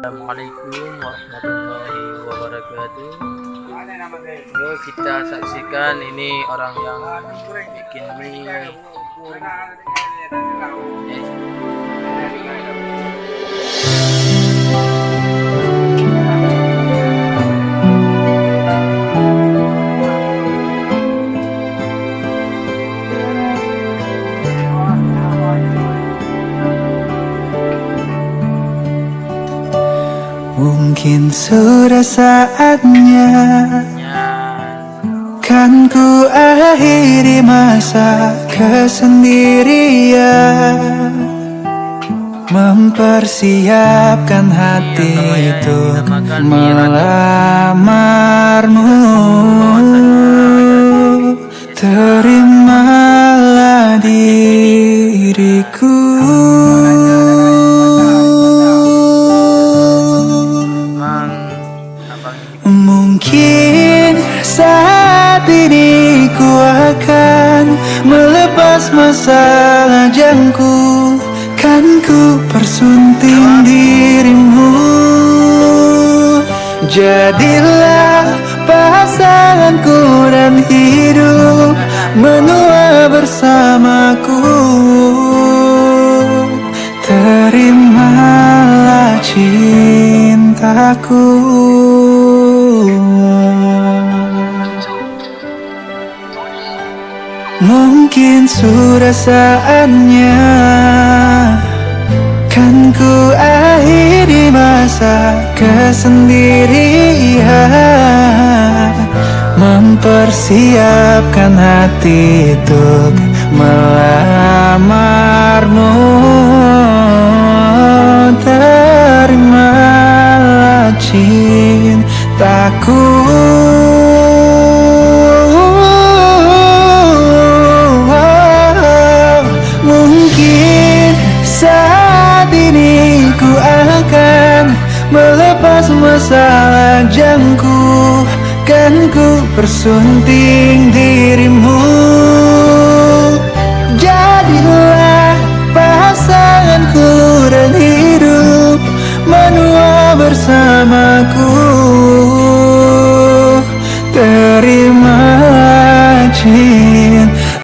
Assalamualaikum warahmatullahi wabarakatuh. Yuk kita saksikan ini orang yang bikin mie. Mungkin sudah saatnya kan ku akhiri masa kesendirian, mempersiapkan hati itu melamarmu. Terimalah diriku, mungkin saat ini ku akan melepas masalah jangku, kan ku persunting dirimu. Jadilah pasanganku dan hidup menua bersamaku. Terimalah cintaku. Mungkin sudah saatnya kan ku akhiri masa kesendirian, mempersiapkan hati untuk melamarmu. Terimalah cintaku. Saat ini ku akan melepas masalah jangku, kan ku persunting dirimu. Jadilah pasanganku dan hidup menua bersama.